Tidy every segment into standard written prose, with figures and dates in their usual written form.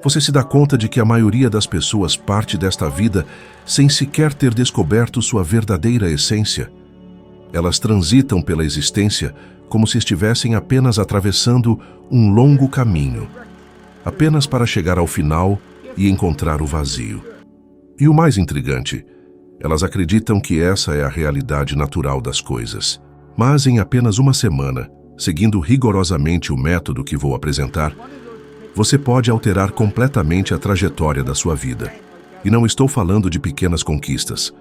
Você se dá conta de que a maioria das pessoas parte desta vida sem sequer ter descoberto sua verdadeira essência. Elas transitam pela existência como se estivessem apenas atravessando um longo caminho, apenas para chegar ao final e encontrar o vazio. E o mais intrigante, elas acreditam que essa é a realidade natural das coisas. Mas em apenas uma semana, seguindo rigorosamente o método que vou apresentar, você pode alterar completamente a trajetória da sua vida. E não estou falando de pequenas conquistas.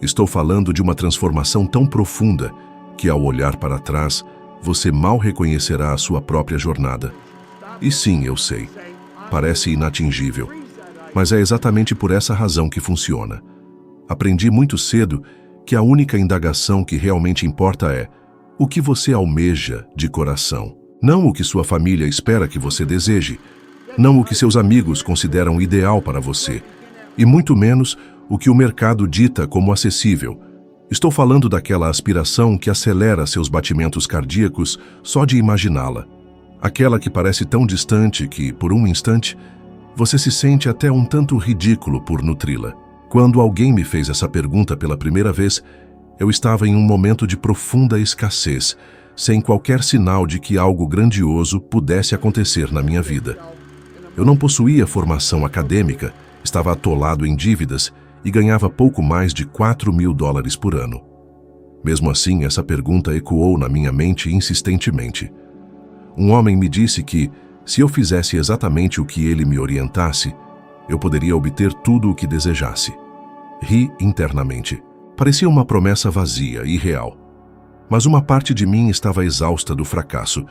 Estou falando de uma transformação tão profunda que, ao olhar para trás, você mal reconhecerá a sua própria jornada. E sim, eu sei, parece inatingível, mas é exatamente por essa razão que funciona. Aprendi muito cedo que a única indagação que realmente importa é o que você almeja de coração. Não o que sua família espera que você deseje, não o que seus amigos consideram ideal para você, e muito menos o que o mercado dita como acessível. Estou falando daquela aspiração que acelera seus batimentos cardíacos só de imaginá-la. Aquela que parece tão distante que, por um instante, você se sente até um tanto ridículo por nutri-la. Quando alguém me fez essa pergunta pela primeira vez, eu estava em um momento de profunda escassez, sem qualquer sinal de que algo grandioso pudesse acontecer na minha vida. Eu não possuía formação acadêmica, estava atolado em dívidas e ganhava pouco mais de $4.000 por ano. Mesmo assim, essa pergunta ecoou na minha mente insistentemente. Um homem me disse que, se eu fizesse exatamente o que ele me orientasse, eu poderia obter tudo o que desejasse. Ri internamente. Parecia uma promessa vazia e irreal. Mas uma parte de mim estava exausta do fracasso,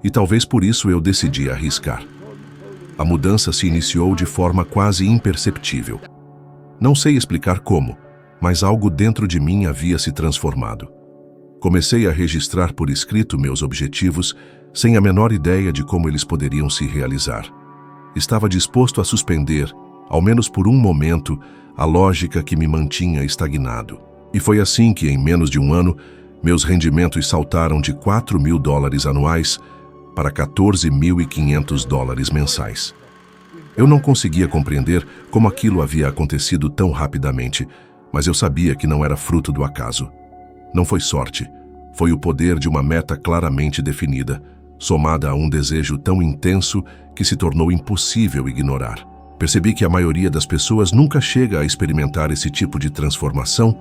e talvez por isso eu decidi arriscar. A mudança se iniciou de forma quase imperceptível. Não sei explicar como, mas algo dentro de mim havia se transformado. Comecei a registrar por escrito meus objetivos, sem a menor ideia de como eles poderiam se realizar. Estava disposto a suspender, ao menos por um momento, a lógica que me mantinha estagnado. E foi assim que, em menos de um ano, meus rendimentos saltaram de $4.000 anuais para $14.500 mensais. Eu não conseguia compreender como aquilo havia acontecido tão rapidamente, mas eu sabia que não era fruto do acaso. Não foi sorte, foi o poder de uma meta claramente definida, somada a um desejo tão intenso que se tornou impossível ignorar. Percebi que a maioria das pessoas nunca chega a experimentar esse tipo de transformação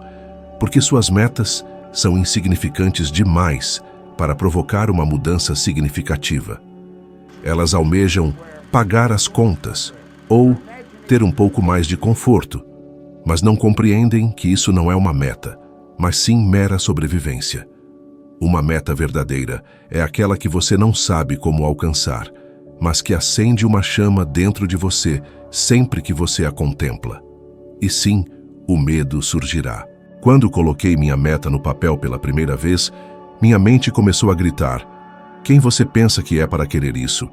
porque suas metas são insignificantes demais para provocar uma mudança significativa. Elas almejam pagar as contas ou ter um pouco mais de conforto, mas não compreendem que isso não é uma meta, mas sim mera sobrevivência. Uma meta verdadeira é aquela que você não sabe como alcançar, mas que acende uma chama dentro de você sempre que você a contempla. E sim, o medo surgirá. Quando coloquei minha meta no papel pela primeira vez, minha mente começou a gritar: quem você pensa que é para querer isso?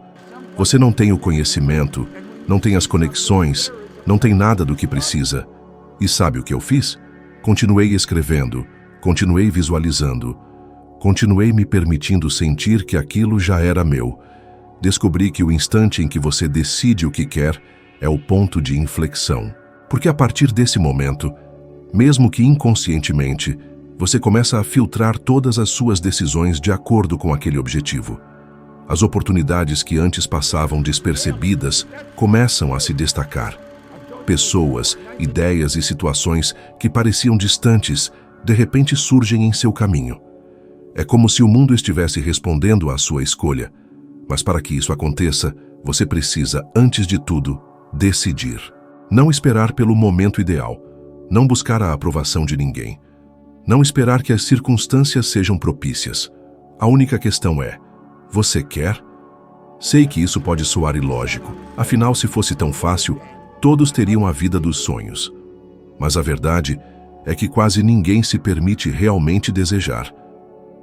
Você não tem o conhecimento, não tem as conexões, não tem nada do que precisa. E sabe o que eu fiz? Continuei escrevendo, continuei visualizando, continuei me permitindo sentir que aquilo já era meu. Descobri que o instante em que você decide o que quer é o ponto de inflexão. Porque a partir desse momento, mesmo que inconscientemente, você começa a filtrar todas as suas decisões de acordo com aquele objetivo. As oportunidades que antes passavam despercebidas começam a se destacar. Pessoas, ideias e situações que pareciam distantes, de repente surgem em seu caminho. É como se o mundo estivesse respondendo à sua escolha. Mas para que isso aconteça, você precisa, antes de tudo, decidir. Não esperar pelo momento ideal. Não buscar a aprovação de ninguém. Não esperar que as circunstâncias sejam propícias. A única questão é: você quer? Sei que isso pode soar ilógico. Afinal, se fosse tão fácil, todos teriam a vida dos sonhos. Mas a verdade é que quase ninguém se permite realmente desejar.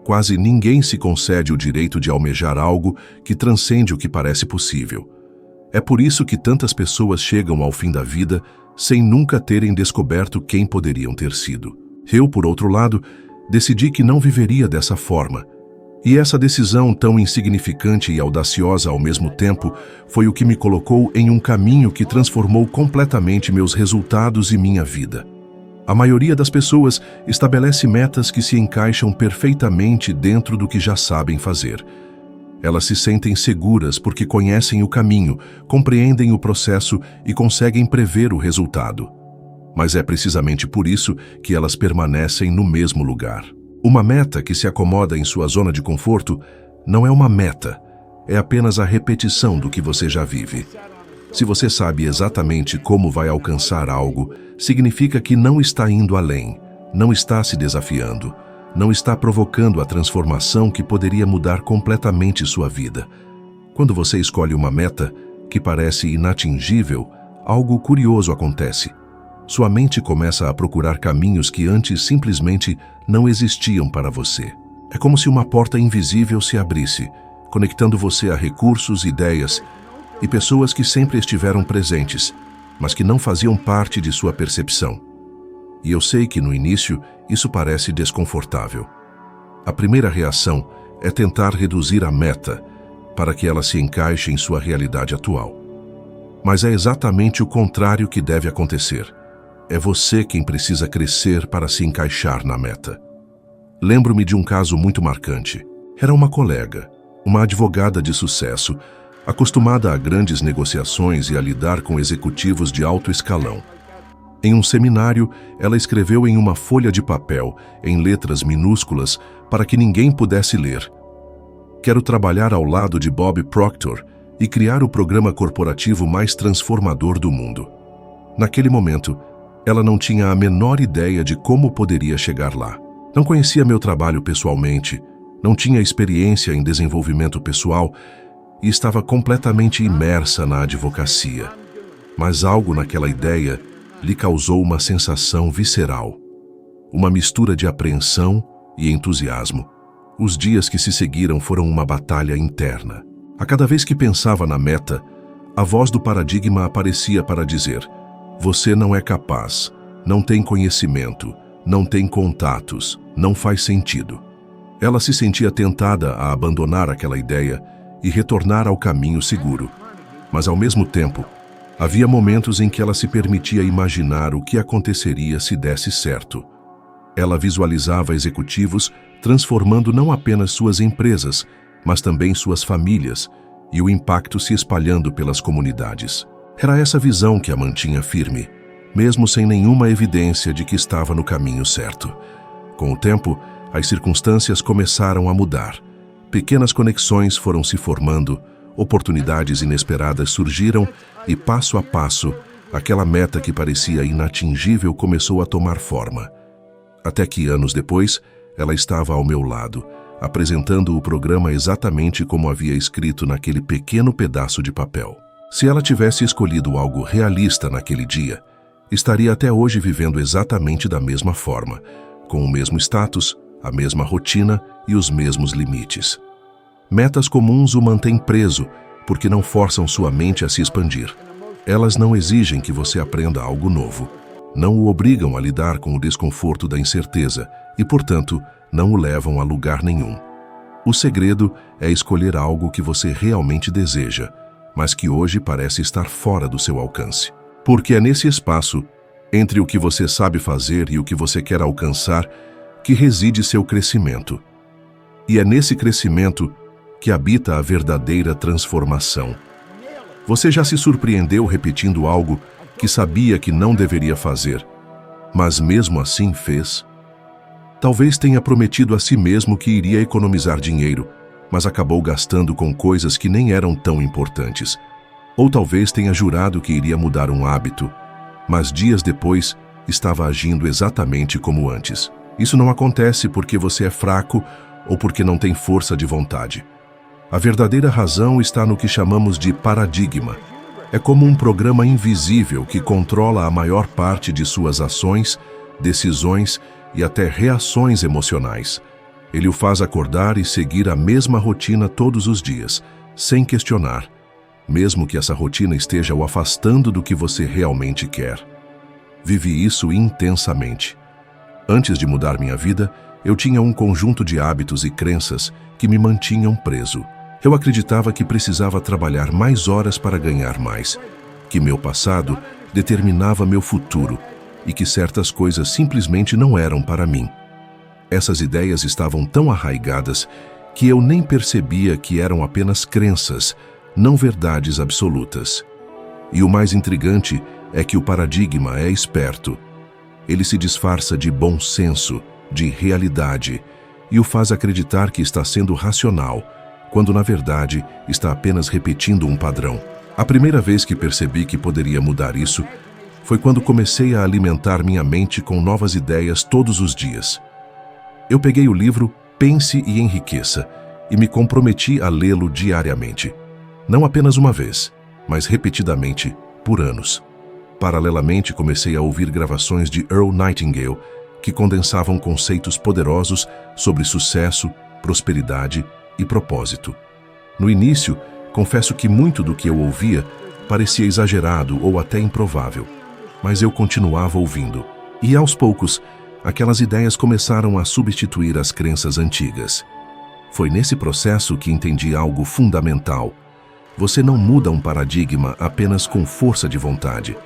Quase ninguém se concede o direito de almejar algo que transcende o que parece possível. É por isso que tantas pessoas chegam ao fim da vida sem nunca terem descoberto quem poderiam ter sido. Eu, por outro lado, decidi que não viveria dessa forma. E essa decisão, tão insignificante e audaciosa ao mesmo tempo, foi o que me colocou em um caminho que transformou completamente meus resultados e minha vida. A maioria das pessoas estabelece metas que se encaixam perfeitamente dentro do que já sabem fazer. Elas se sentem seguras porque conhecem o caminho, compreendem o processo e conseguem prever o resultado. Mas é precisamente por isso que elas permanecem no mesmo lugar. Uma meta que se acomoda em sua zona de conforto não é uma meta, é apenas a repetição do que você já vive. Se você sabe exatamente como vai alcançar algo, significa que não está indo além, não está se desafiando, não está provocando a transformação que poderia mudar completamente sua vida. Quando você escolhe uma meta que parece inatingível, algo curioso acontece. Sua mente começa a procurar caminhos que antes simplesmente não existiam para você. É como se uma porta invisível se abrisse, conectando você a recursos, ideias e pessoas que sempre estiveram presentes, mas que não faziam parte de sua percepção. E eu sei que no início isso parece desconfortável. A primeira reação é tentar reduzir a meta para que ela se encaixe em sua realidade atual. Mas é exatamente o contrário que deve acontecer. É você quem precisa crescer para se encaixar na meta. Lembro-me de um caso muito marcante. Era uma colega, uma advogada de sucesso, acostumada a grandes negociações e a lidar com executivos de alto escalão. Em um seminário, ela escreveu em uma folha de papel, em letras minúsculas, para que ninguém pudesse ler: "Quero trabalhar ao lado de Bob Proctor e criar o programa corporativo mais transformador do mundo." Naquele momento, ela não tinha a menor ideia de como poderia chegar lá. Não conhecia meu trabalho pessoalmente, não tinha experiência em desenvolvimento pessoal e estava completamente imersa na advocacia. Mas algo naquela ideia lhe causou uma sensação visceral, uma mistura de apreensão e entusiasmo. Os dias que se seguiram foram uma batalha interna. A cada vez que pensava na meta, a voz do paradigma aparecia para dizer: "Você não é capaz, não tem conhecimento, não tem contatos, não faz sentido." Ela se sentia tentada a abandonar aquela ideia e retornar ao caminho seguro. Mas, ao mesmo tempo, havia momentos em que ela se permitia imaginar o que aconteceria se desse certo. Ela visualizava executivos transformando não apenas suas empresas, mas também suas famílias, e o impacto se espalhando pelas comunidades. Era essa visão que a mantinha firme, mesmo sem nenhuma evidência de que estava no caminho certo. Com o tempo, as circunstâncias começaram a mudar. Pequenas conexões foram se formando, oportunidades inesperadas surgiram e, passo a passo, aquela meta que parecia inatingível começou a tomar forma. Até que, anos depois, ela estava ao meu lado, apresentando o programa exatamente como havia escrito naquele pequeno pedaço de papel. Se ela tivesse escolhido algo realista naquele dia, estaria até hoje vivendo exatamente da mesma forma, com o mesmo status, a mesma rotina e os mesmos limites. Metas comuns o mantêm preso, porque não forçam sua mente a se expandir. Elas não exigem que você aprenda algo novo, não o obrigam a lidar com o desconforto da incerteza e, portanto, não o levam a lugar nenhum. O segredo é escolher algo que você realmente deseja, mas que hoje parece estar fora do seu alcance. Porque é nesse espaço, entre o que você sabe fazer e o que você quer alcançar, que reside seu crescimento. E é nesse crescimento que habita a verdadeira transformação. Você já se surpreendeu repetindo algo que sabia que não deveria fazer, mas mesmo assim fez? Talvez tenha prometido a si mesmo que iria economizar dinheiro, mas acabou gastando com coisas que nem eram tão importantes. Ou talvez tenha jurado que iria mudar um hábito, mas dias depois estava agindo exatamente como antes. Isso não acontece porque você é fraco ou porque não tem força de vontade. A verdadeira razão está no que chamamos de paradigma. É como um programa invisível que controla a maior parte de suas ações, decisões e até reações emocionais. Ele o faz acordar e seguir a mesma rotina todos os dias, sem questionar, mesmo que essa rotina esteja o afastando do que você realmente quer. Vivi isso intensamente. Antes de mudar minha vida, eu tinha um conjunto de hábitos e crenças que me mantinham preso. Eu acreditava que precisava trabalhar mais horas para ganhar mais, que meu passado determinava meu futuro e que certas coisas simplesmente não eram para mim. Essas ideias estavam tão arraigadas que eu nem percebia que eram apenas crenças, não verdades absolutas. E o mais intrigante é que o paradigma é esperto. Ele se disfarça de bom senso, de realidade, e o faz acreditar que está sendo racional, quando na verdade está apenas repetindo um padrão. A primeira vez que percebi que poderia mudar isso foi quando comecei a alimentar minha mente com novas ideias todos os dias. Eu peguei o livro Pense e Enriqueça e me comprometi a lê-lo diariamente. Não apenas uma vez, mas repetidamente, por anos. Paralelamente, comecei a ouvir gravações de Earl Nightingale que condensavam conceitos poderosos sobre sucesso, prosperidade e propósito. No início, confesso que muito do que eu ouvia parecia exagerado ou até improvável, mas eu continuava ouvindo. E aos poucos, aquelas ideias começaram a substituir as crenças antigas. Foi nesse processo que entendi algo fundamental. Você não muda um paradigma apenas com força de vontade.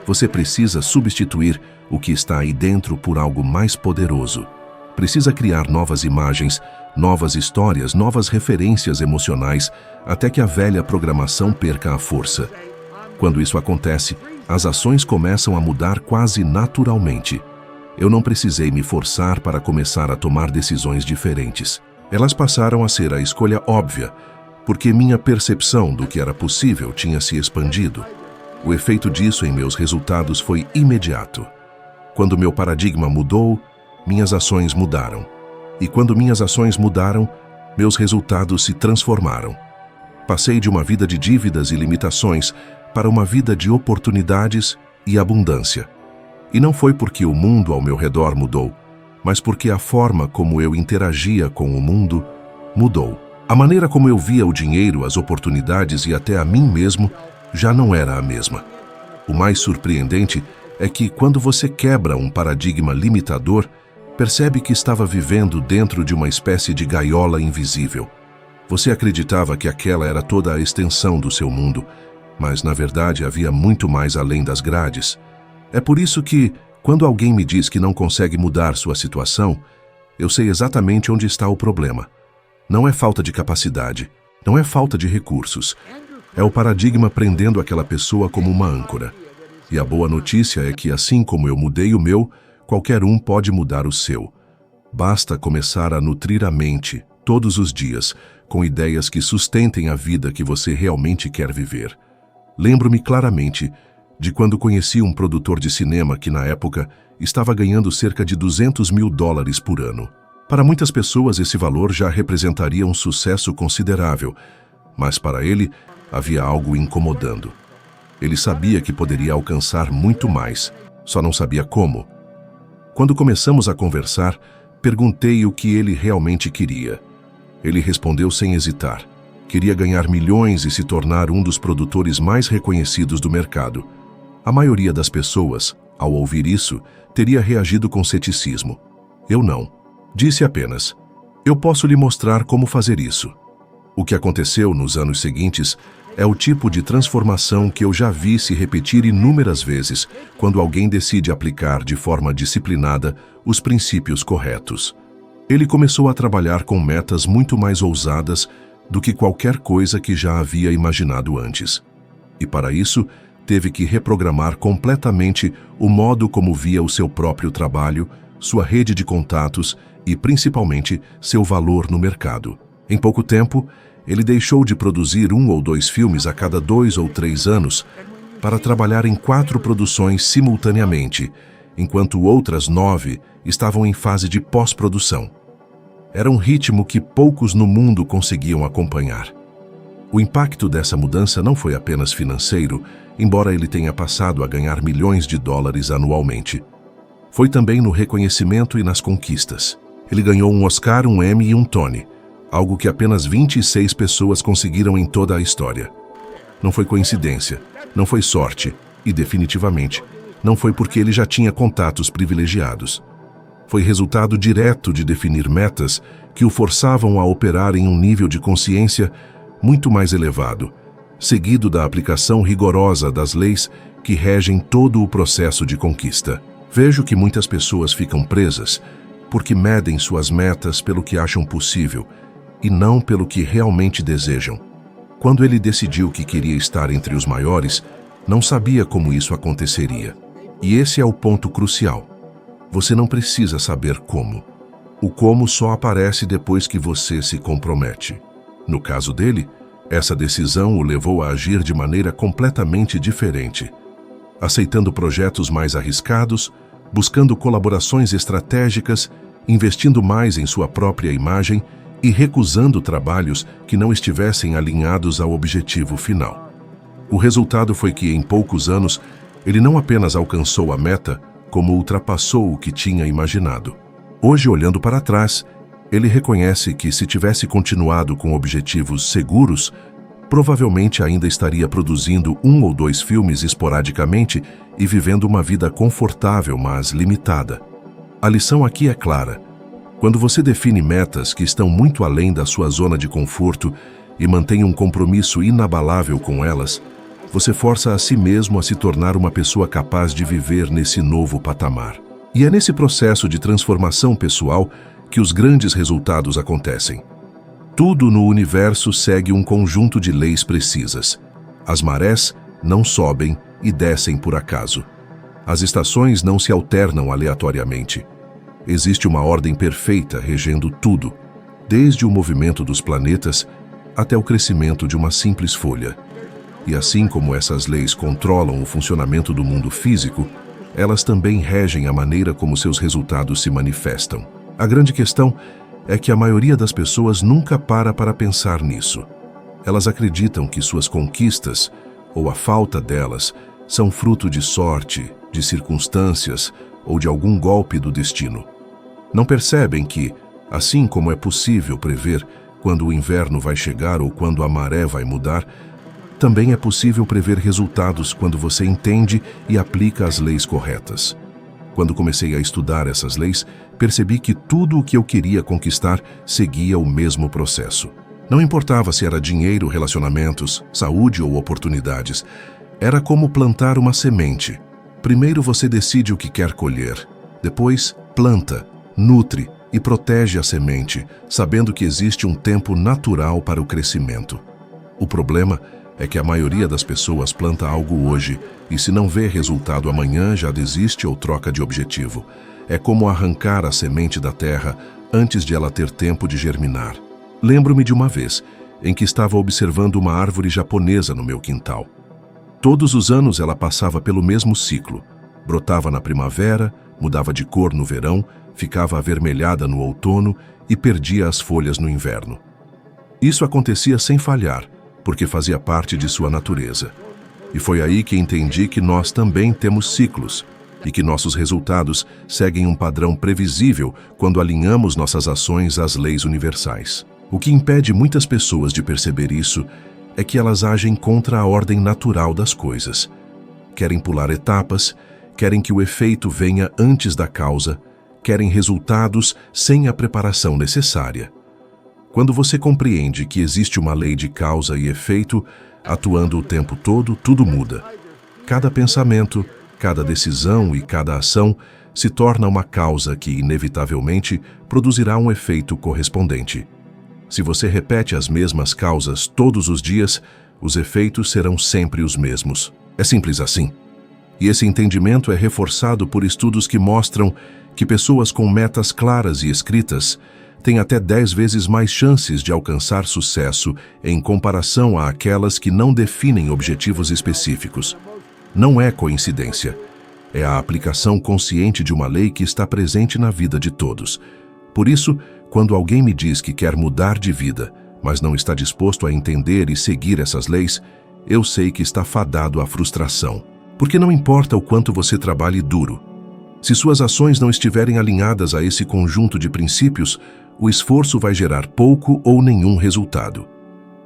Você precisa substituir o que está aí dentro por algo mais poderoso. Precisa criar novas imagens, novas histórias, novas referências emocionais, até que a velha programação perca a força. Quando isso acontece, as ações começam a mudar quase naturalmente. Eu não precisei me forçar para começar a tomar decisões diferentes. Elas passaram a ser a escolha óbvia, porque minha percepção do que era possível tinha se expandido. O efeito disso em meus resultados foi imediato. Quando meu paradigma mudou, minhas ações mudaram. E quando minhas ações mudaram, meus resultados se transformaram. Passei de uma vida de dívidas e limitações para uma vida de oportunidades e abundância. E não foi porque o mundo ao meu redor mudou, mas porque a forma como eu interagia com o mundo mudou. A maneira como eu via o dinheiro, as oportunidades e até a mim mesmo já não era a mesma. O mais surpreendente é que, quando você quebra um paradigma limitador, percebe que estava vivendo dentro de uma espécie de gaiola invisível. Você acreditava que aquela era toda a extensão do seu mundo, mas na verdade havia muito mais além das grades. É por isso que, quando alguém me diz que não consegue mudar sua situação, eu sei exatamente onde está o problema. Não é falta de capacidade, não é falta de recursos. É o paradigma prendendo aquela pessoa como uma âncora. E a boa notícia é que, assim como eu mudei o meu, qualquer um pode mudar o seu. Basta começar a nutrir a mente, todos os dias, com ideias que sustentem a vida que você realmente quer viver. Lembro-me claramente de quando conheci um produtor de cinema que, na época, estava ganhando cerca de $200 mil por ano. Para muitas pessoas, esse valor já representaria um sucesso considerável, mas para ele, havia algo incomodando. Ele sabia que poderia alcançar muito mais, só não sabia como. Quando começamos a conversar, perguntei o que ele realmente queria. Ele respondeu sem hesitar. Queria ganhar milhões e se tornar um dos produtores mais reconhecidos do mercado. A maioria das pessoas, ao ouvir isso, teria reagido com ceticismo. Eu não. Disse apenas: eu posso lhe mostrar como fazer isso. O que aconteceu nos anos seguintes é o tipo de transformação que eu já vi se repetir inúmeras vezes quando alguém decide aplicar de forma disciplinada os princípios corretos. Ele começou a trabalhar com metas muito mais ousadas do que qualquer coisa que já havia imaginado antes. E para isso, teve que reprogramar completamente o modo como via o seu próprio trabalho, sua rede de contatos e, principalmente, seu valor no mercado. Em pouco tempo, ele deixou de produzir 1 ou 2 filmes a cada 2 ou 3 anos para trabalhar em 4 produções simultaneamente, enquanto outras 9 estavam em fase de pós-produção. Era um ritmo que poucos no mundo conseguiam acompanhar. O impacto dessa mudança não foi apenas financeiro, embora ele tenha passado a ganhar milhões de dólares anualmente. Foi também no reconhecimento e nas conquistas. Ele ganhou um Oscar, um Emmy e um Tony, algo que apenas 26 pessoas conseguiram em toda a história. Não foi coincidência, não foi sorte e, definitivamente, não foi porque ele já tinha contatos privilegiados. Foi resultado direto de definir metas que o forçavam a operar em um nível de consciência muito mais elevado, seguido da aplicação rigorosa das leis que regem todo o processo de conquista. Vejo que muitas pessoas ficam presas porque medem suas metas pelo que acham possível e não pelo que realmente desejam. Quando ele decidiu que queria estar entre os maiores, não sabia como isso aconteceria. E esse é o ponto crucial. Você não precisa saber como. O como só aparece depois que você se compromete. No caso dele, essa decisão o levou a agir de maneira completamente diferente, aceitando projetos mais arriscados, buscando colaborações estratégicas, investindo mais em sua própria imagem e recusando trabalhos que não estivessem alinhados ao objetivo final. O resultado foi que, em poucos anos, ele não apenas alcançou a meta, como ultrapassou o que tinha imaginado. Hoje, olhando para trás, ele reconhece que, se tivesse continuado com objetivos seguros, provavelmente ainda estaria produzindo 1 ou 2 filmes esporadicamente e vivendo uma vida confortável, mas limitada. A lição aqui é clara. Quando você define metas que estão muito além da sua zona de conforto e mantém um compromisso inabalável com elas, você força a si mesmo a se tornar uma pessoa capaz de viver nesse novo patamar. E é nesse processo de transformação pessoal que os grandes resultados acontecem. Tudo no universo segue um conjunto de leis precisas. As marés não sobem e descem por acaso. As estações não se alternam aleatoriamente. Existe uma ordem perfeita regendo tudo, desde o movimento dos planetas até o crescimento de uma simples folha. E assim como essas leis controlam o funcionamento do mundo físico, elas também regem a maneira como seus resultados se manifestam. A grande questão é que a maioria das pessoas nunca para pensar nisso. Elas acreditam que suas conquistas, ou a falta delas, são fruto de sorte, de circunstâncias ou de algum golpe do destino. Não percebem que, assim como é possível prever quando o inverno vai chegar ou quando a maré vai mudar, também é possível prever resultados quando você entende e aplica as leis corretas. Quando comecei a estudar essas leis, percebi que tudo o que eu queria conquistar seguia o mesmo processo. Não importava se era dinheiro, relacionamentos, saúde ou oportunidades. Era como plantar uma semente. Primeiro você decide o que quer colher. Depois, planta, nutre e protege a semente, sabendo que existe um tempo natural para o crescimento. O problema é que a maioria das pessoas planta algo hoje e, se não vê resultado amanhã, já desiste ou troca de objetivo. É como arrancar a semente da terra antes de ela ter tempo de germinar. Lembro-me de uma vez em que estava observando uma árvore japonesa no meu quintal. Todos os anos ela passava pelo mesmo ciclo. Brotava na primavera, mudava de cor no verão, ficava avermelhada no outono e perdia as folhas no inverno. Isso acontecia sem falhar, porque fazia parte de sua natureza. E foi aí que entendi que nós também temos ciclos e que nossos resultados seguem um padrão previsível quando alinhamos nossas ações às leis universais. O que impede muitas pessoas de perceber isso é que elas agem contra a ordem natural das coisas. Querem pular etapas, querem que o efeito venha antes da causa, querem resultados sem a preparação necessária. Quando você compreende que existe uma lei de causa e efeito, atuando o tempo todo, tudo muda. Cada pensamento, cada decisão e cada ação se torna uma causa que, inevitavelmente, produzirá um efeito correspondente. Se você repete as mesmas causas todos os dias, os efeitos serão sempre os mesmos. É simples assim. E esse entendimento é reforçado por estudos que mostram que pessoas com metas claras e escritas têm até 10 vezes mais chances de alcançar sucesso em comparação àquelas que não definem objetivos específicos. Não é coincidência. É a aplicação consciente de uma lei que está presente na vida de todos. Por isso, quando alguém me diz que quer mudar de vida, mas não está disposto a entender e seguir essas leis, eu sei que está fadado à frustração. Porque não importa o quanto você trabalhe duro. Se suas ações não estiverem alinhadas a esse conjunto de princípios, o esforço vai gerar pouco ou nenhum resultado.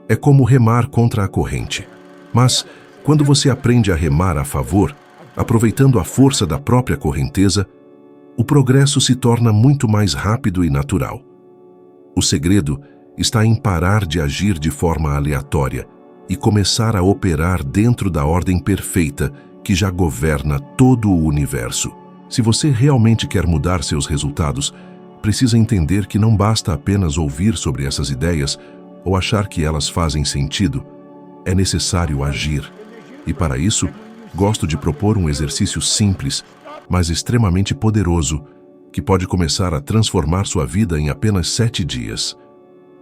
É como remar contra a corrente. Mas, quando você aprende a remar a favor, aproveitando a força da própria correnteza, o progresso se torna muito mais rápido e natural. O segredo está em parar de agir de forma aleatória e começar a operar dentro da ordem perfeita que já governa todo o universo. Se você realmente quer mudar seus resultados, precisa entender que não basta apenas ouvir sobre essas ideias ou achar que elas fazem sentido. É necessário agir. E para isso, gosto de propor um exercício simples, mas extremamente poderoso, que pode começar a transformar sua vida em apenas 7 dias.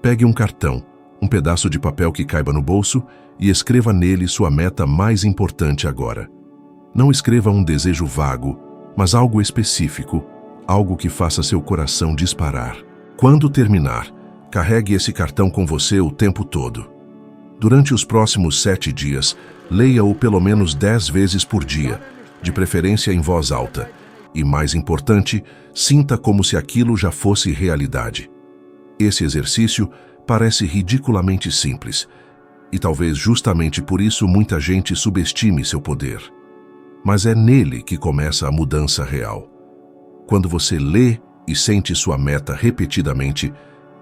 Pegue um cartão, um pedaço de papel que caiba no bolso e escreva nele sua meta mais importante agora. Não escreva um desejo vago, mas algo específico, algo que faça seu coração disparar. Quando terminar, carregue esse cartão com você o tempo todo. Durante os próximos 7 dias, leia-o pelo menos 10 vezes por dia, de preferência em voz alta. E, mais importante, sinta como se aquilo já fosse realidade. Esse exercício parece ridiculamente simples, e talvez justamente por isso muita gente subestime seu poder. Mas é nele que começa a mudança real. Quando você lê e sente sua meta repetidamente,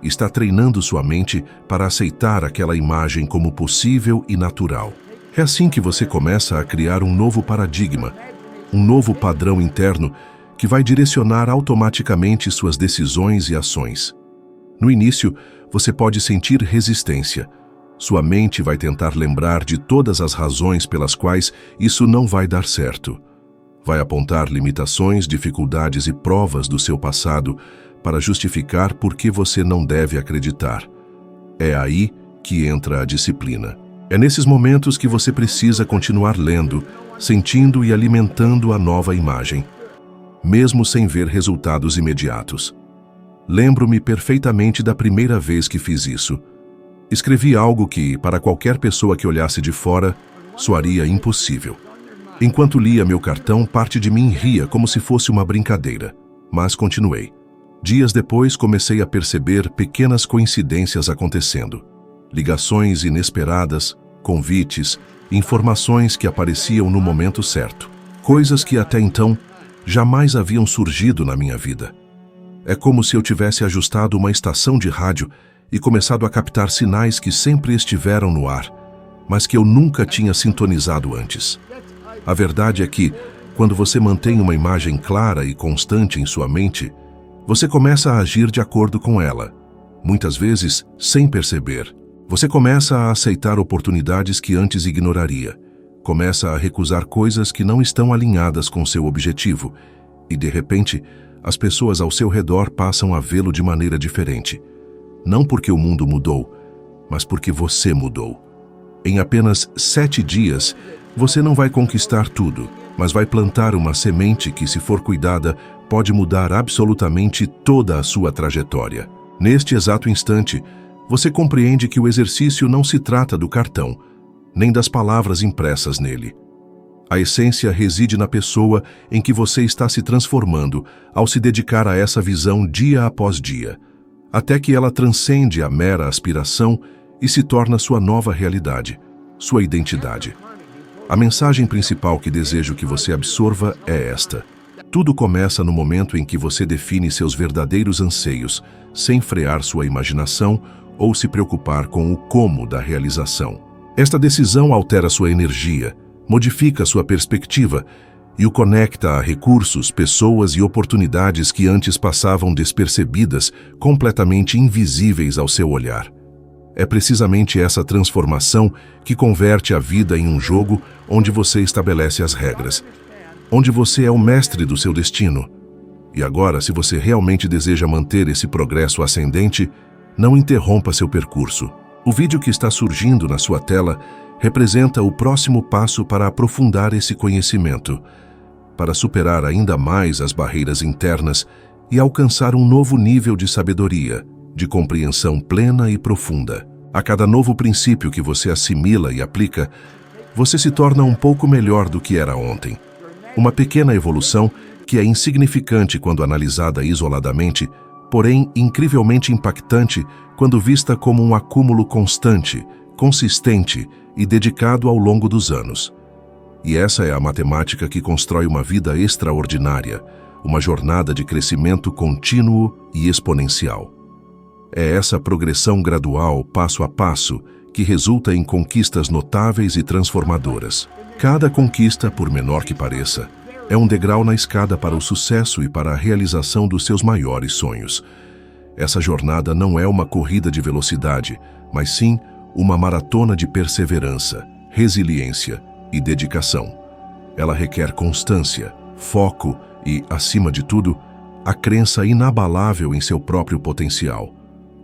está treinando sua mente para aceitar aquela imagem como possível e natural. É assim que você começa a criar um novo paradigma, um novo padrão interno que vai direcionar automaticamente suas decisões e ações. No início, você pode sentir resistência. Sua mente vai tentar lembrar de todas as razões pelas quais isso não vai dar certo. Vai apontar limitações, dificuldades e provas do seu passado para justificar por que você não deve acreditar. É aí que entra a disciplina. É nesses momentos que você precisa continuar lendo, sentindo e alimentando a nova imagem, mesmo sem ver resultados imediatos. Lembro-me perfeitamente da primeira vez que fiz isso. Escrevi algo que, para qualquer pessoa que olhasse de fora, soaria impossível. Enquanto lia meu cartão, parte de mim ria como se fosse uma brincadeira, mas continuei. Dias depois, comecei a perceber pequenas coincidências acontecendo. Ligações inesperadas, convites, informações que apareciam no momento certo. Coisas que até então jamais haviam surgido na minha vida. É como se eu tivesse ajustado uma estação de rádio e começado a captar sinais que sempre estiveram no ar, mas que eu nunca tinha sintonizado antes. A verdade é que, quando você mantém uma imagem clara e constante em sua mente, você começa a agir de acordo com ela, muitas vezes sem perceber. Você começa a aceitar oportunidades que antes ignoraria, começa a recusar coisas que não estão alinhadas com seu objetivo, e de repente, as pessoas ao seu redor passam a vê-lo de maneira diferente. Não porque o mundo mudou, mas porque você mudou. Em apenas 7 dias, você não vai conquistar tudo, mas vai plantar uma semente que, se for cuidada, pode mudar absolutamente toda a sua trajetória. Neste exato instante, você compreende que o exercício não se trata do cartão, nem das palavras impressas nele. A essência reside na pessoa em que você está se transformando ao se dedicar a essa visão dia após dia, até que ela transcende a mera aspiração e se torna sua nova realidade, sua identidade. A mensagem principal que desejo que você absorva é esta: tudo começa no momento em que você define seus verdadeiros anseios, sem frear sua imaginação ou se preocupar com o como da realização. Esta decisão altera sua energia, modifica sua perspectiva e o conecta a recursos, pessoas e oportunidades que antes passavam despercebidas, completamente invisíveis ao seu olhar. É precisamente essa transformação que converte a vida em um jogo onde você estabelece as regras, onde você é o mestre do seu destino. E agora, se você realmente deseja manter esse progresso ascendente, não interrompa seu percurso. O vídeo que está surgindo na sua tela representa o próximo passo para aprofundar esse conhecimento, para superar ainda mais as barreiras internas e alcançar um novo nível de sabedoria, de compreensão plena e profunda. A cada novo princípio que você assimila e aplica, você se torna um pouco melhor do que era ontem. Uma pequena evolução que é insignificante quando analisada isoladamente, porém incrivelmente impactante quando vista como um acúmulo constante, consistente e dedicado ao longo dos anos. E essa é a matemática que constrói uma vida extraordinária, uma jornada de crescimento contínuo e exponencial. É essa progressão gradual, passo a passo, que resulta em conquistas notáveis e transformadoras. Cada conquista, por menor que pareça, é um degrau na escada para o sucesso e para a realização dos seus maiores sonhos. Essa jornada não é uma corrida de velocidade, mas sim uma maratona de perseverança, resiliência e dedicação. Ela requer constância, foco e, acima de tudo, a crença inabalável em seu próprio potencial.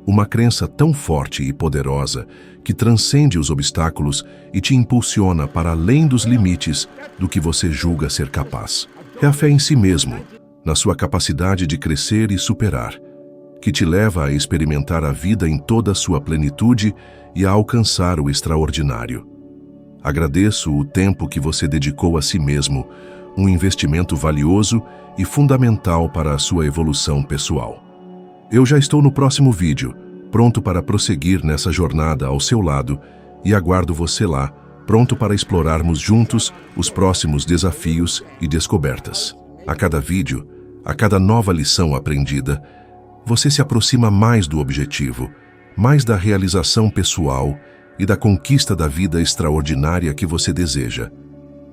Uma crença tão forte e poderosa que transcende os obstáculos e te impulsiona para além dos limites do que você julga ser capaz. É a fé em si mesmo, na sua capacidade de crescer e superar, que te leva a experimentar a vida em toda a sua plenitude e a alcançar o extraordinário. Agradeço o tempo que você dedicou a si mesmo, um investimento valioso e fundamental para a sua evolução pessoal. Eu já estou no próximo vídeo, pronto para prosseguir nessa jornada ao seu lado e aguardo você lá, pronto para explorarmos juntos os próximos desafios e descobertas. A cada vídeo, a cada nova lição aprendida, você se aproxima mais do objetivo, mais da realização pessoal e da conquista da vida extraordinária que você deseja.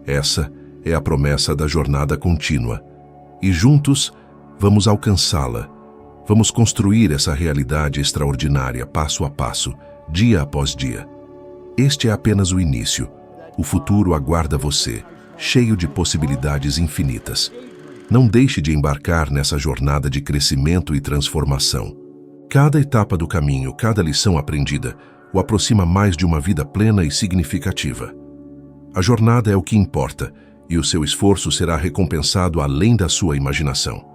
Essa é a promessa da jornada contínua. E juntos, vamos alcançá-la. Vamos construir essa realidade extraordinária passo a passo, dia após dia. Este é apenas o início. O futuro aguarda você, cheio de possibilidades infinitas. Não deixe de embarcar nessa jornada de crescimento e transformação. Cada etapa do caminho, cada lição aprendida, o aproxima mais de uma vida plena e significativa. A jornada é o que importa, e o seu esforço será recompensado além da sua imaginação.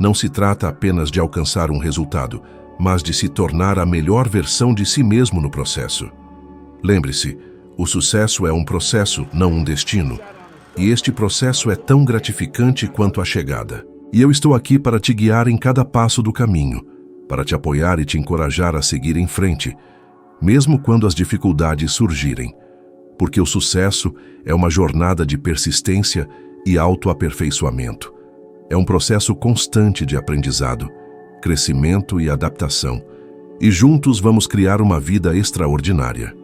Não se trata apenas de alcançar um resultado, mas de se tornar a melhor versão de si mesmo no processo. Lembre-se, o sucesso é um processo, não um destino. E este processo é tão gratificante quanto a chegada. E eu estou aqui para te guiar em cada passo do caminho, para te apoiar e te encorajar a seguir em frente, mesmo quando as dificuldades surgirem. Porque o sucesso é uma jornada de persistência e autoaperfeiçoamento. É um processo constante de aprendizado, crescimento e adaptação. E juntos vamos criar uma vida extraordinária.